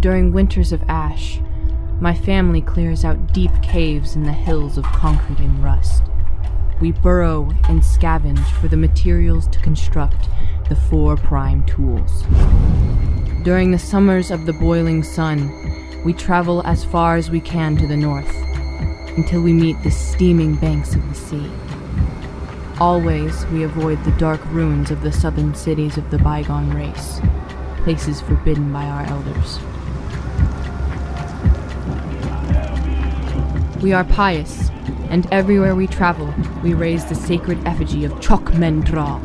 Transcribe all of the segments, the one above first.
During winters of ash, my family clears out deep caves in the hills of concrete and rust. We burrow and scavenge for the materials to construct the 4 prime tools. During the summers of the boiling sun, we travel as far as we can to the north, until we meet the steaming banks of the sea. Always, we avoid the dark ruins of the southern cities of the bygone race, places forbidden by our elders. We are pious, and everywhere we travel, we raise the sacred effigy of Chok-men-Dra.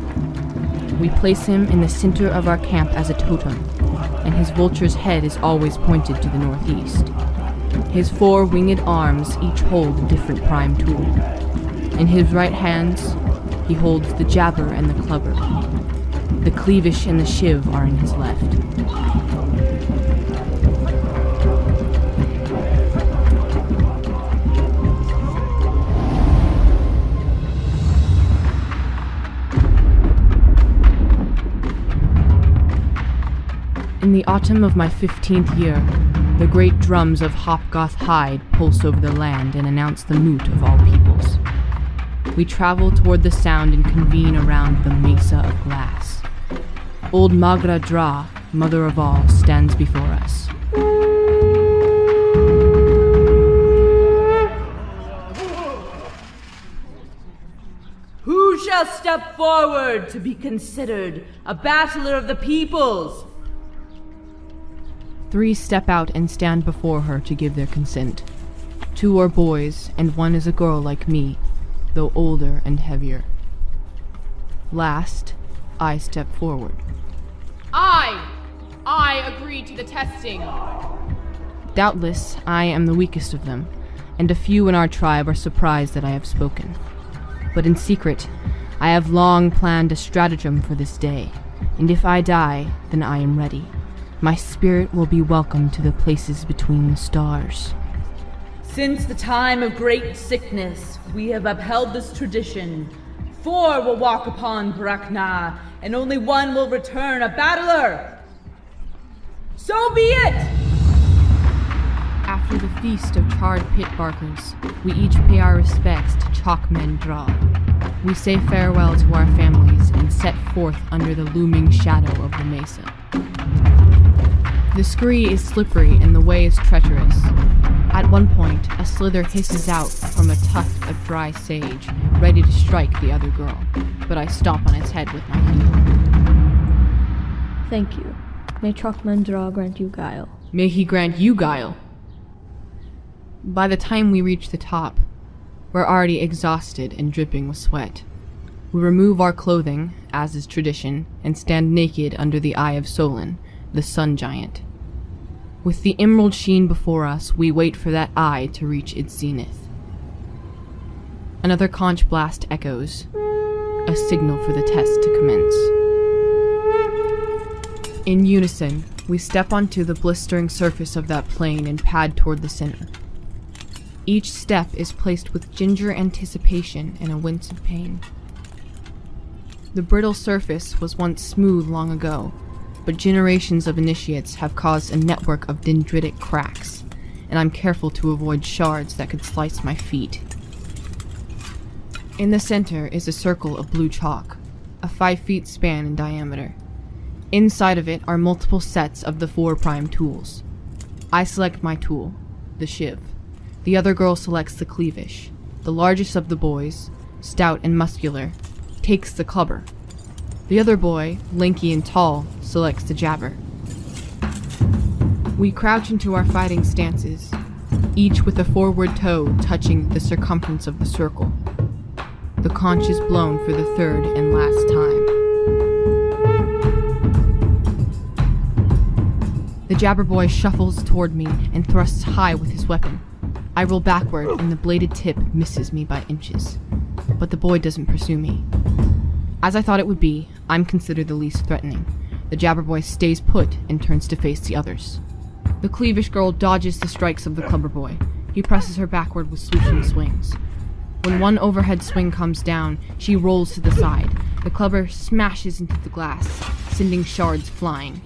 We place him in the center of our camp as a totem, and his vulture's head is always pointed to the northeast. His 4 winged arms each hold a different prime tool. In his right hands, he holds the jabber and the clubber. The cleavish and the shiv are in his left. In the autumn of my 15th year, the great drums of Hopgoth Hyde pulse over the land and announce the moot of all peoples. We travel toward the sound and convene around the Mesa of Glass. Old Magra Dra, mother of all, stands before us. Who shall step forward to be considered a battler of the peoples? 3 step out and stand before her to give their consent. 2 are boys, and 1 is a girl like me, though older and heavier. Last, I step forward. I agree to the testing. Doubtless, I am the weakest of them, and a few in our tribe are surprised that I have spoken. But in secret, I have long planned a stratagem for this day, and if I die, then I am ready. My spirit will be welcome to the places between the stars. Since the time of great sickness, we have upheld this tradition. 4 will walk upon Brakna, and only 1 will return a battler. So be it! After the feast of charred pit barkers, we each pay our respects to Chok-men-Dra. We say farewell to our families and set forth under the looming shadow of the mesa. The scree is slippery and the way is treacherous. At one point, a slither hisses out from a tuft of dry sage, ready to strike the other girl, but I stomp on its head with my heel. Thank you. May Chok-men-Dra grant you guile. May he grant you guile. By the time we reach the top, we're already exhausted and dripping with sweat. We remove our clothing, as is tradition, and stand naked under the eye of Solon, the sun giant. With the emerald sheen before us, we wait for that eye to reach its zenith. Another conch blast echoes, a signal for the test to commence. In unison, we step onto the blistering surface of that plane and pad toward the center. Each step is placed with ginger anticipation and a wince of pain. The brittle surface was once smooth long ago, but generations of initiates have caused a network of dendritic cracks, and I'm careful to avoid shards that could slice my feet. In the center is a circle of blue chalk, a 5 feet span in diameter. Inside of it are multiple sets of the 4 prime tools. I select my tool, the shiv. The other girl selects the cleavish. The largest of the boys, stout and muscular, takes the clubber. The other boy, lanky and tall, selects the jabber. We crouch into our fighting stances, each with a forward toe touching the circumference of the circle. The conch is blown for the 3rd and last time. The jabber boy shuffles toward me and thrusts high with his weapon. I roll backward and the bladed tip misses me by inches, but the boy doesn't pursue me. As I thought it would be, I'm considered the least threatening. The jabber boy stays put and turns to face the others. The cleavish girl dodges the strikes of the clubber boy. He presses her backward with swooshing swings. When one overhead swing comes down, she rolls to the side. The clubber smashes into the glass, sending shards flying.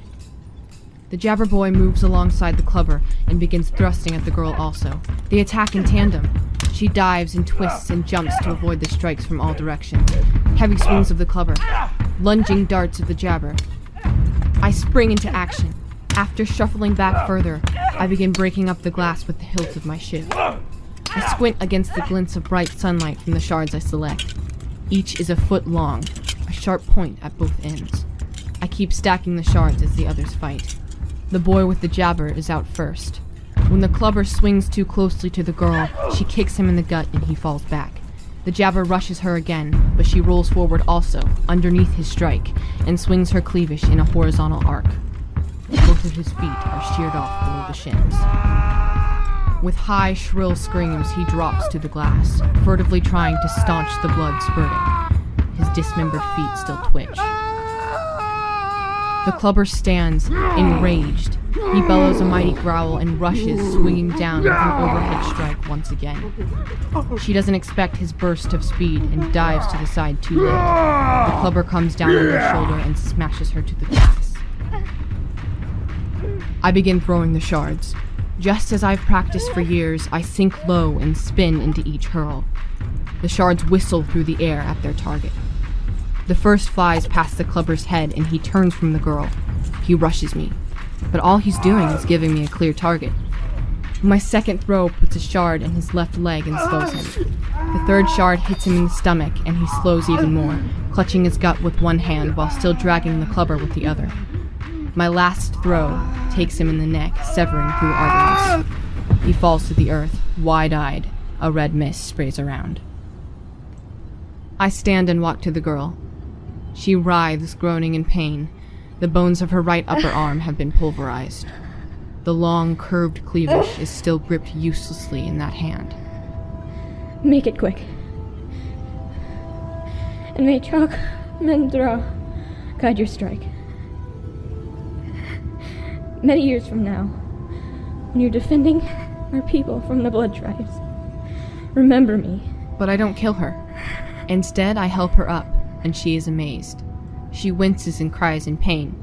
The jabber boy moves alongside the clubber and begins thrusting at the girl also. They attack in tandem. She dives and twists and jumps to avoid the strikes from all directions. Heavy swings of the clubber. Lunging darts of the jabber. I spring into action. After shuffling back further, I begin breaking up the glass with the hilt of my shiv. I squint against the glints of bright sunlight from the shards I select. Each is a foot long, a sharp point at both ends. I keep stacking the shards as the others fight. The boy with the jabber is out first. When the clubber swings too closely to the girl, she kicks him in the gut and he falls back. The jabber rushes her again, but she rolls forward also, underneath his strike, and swings her cleavish in a horizontal arc. Both of his feet are sheared off below the shins. With high, shrill screams, he drops to the glass, furtively trying to staunch the blood spurting. His dismembered feet still twitch. The clubber stands, enraged. He bellows a mighty growl and rushes, swinging down with an overhead strike once again. She doesn't expect his burst of speed and dives to the side too late. The clubber comes down on her shoulder and smashes her to the glass. I begin throwing the shards. Just as I've practiced for years, I sink low and spin into each hurl. The shards whistle through the air at their target. The first flies past the clubber's head and he turns from the girl. He rushes me, but all he's doing is giving me a clear target. My second throw puts a shard in his left leg and slows him. The third shard hits him in the stomach and he slows even more, clutching his gut with one hand while still dragging the clubber with the other. My last throw takes him in the neck, severing through arteries. He falls to the earth, wide-eyed. A red mist sprays around. I stand and walk to the girl. She writhes, groaning in pain. The bones of her right upper arm have been pulverized. The long, curved cleavage is still gripped uselessly in that hand. Make it quick. And may Chalk Mendra guide your strike. Many years from now, when you're defending our people from the blood tribes, remember me. But I don't kill her. Instead, I help her up, and she is amazed. She winces and cries in pain,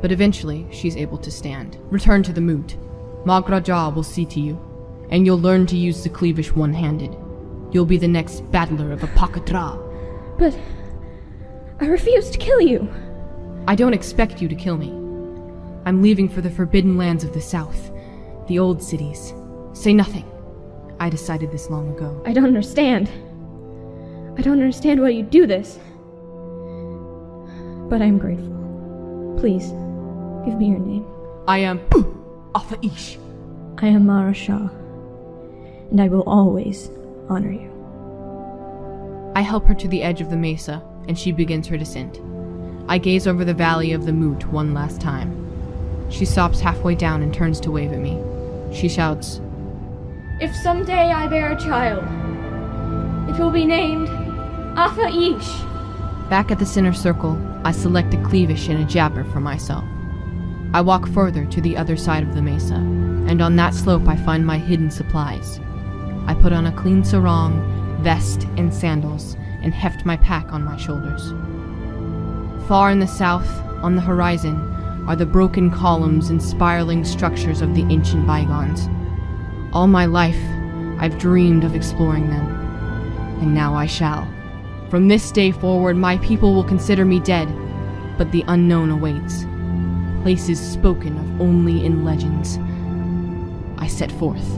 but eventually she's able to stand. Return to the moot. Magraja will see to you, and you'll learn to use the cleavish one-handed. You'll be the next battler of Apocatra. But I refuse to kill you. I don't expect you to kill me. I'm leaving for the forbidden lands of the south, the old cities. Say nothing. I decided this long ago. I don't understand. I don't understand why you do this. But I'm grateful. Please, give me your name. I am Affa-Eash. I am Mara Shah, and I will always honor you. I help her to the edge of the mesa, and she begins her descent. I gaze over the valley of the moot one last time. She stops halfway down and turns to wave at me. She shouts, If someday I bear a child, it will be named Affa-Eash. Back at the center circle, I select a cleavish and a jabber for myself. I walk further to the other side of the mesa, and on that slope I find my hidden supplies. I put on a clean sarong, vest, and sandals, and heft my pack on my shoulders. Far in the south, on the horizon, are the broken columns and spiraling structures of the ancient bygones. All my life, I've dreamed of exploring them, and now I shall. From this day forward, my people will consider me dead, but the unknown awaits. Places spoken of only in legends. I set forth.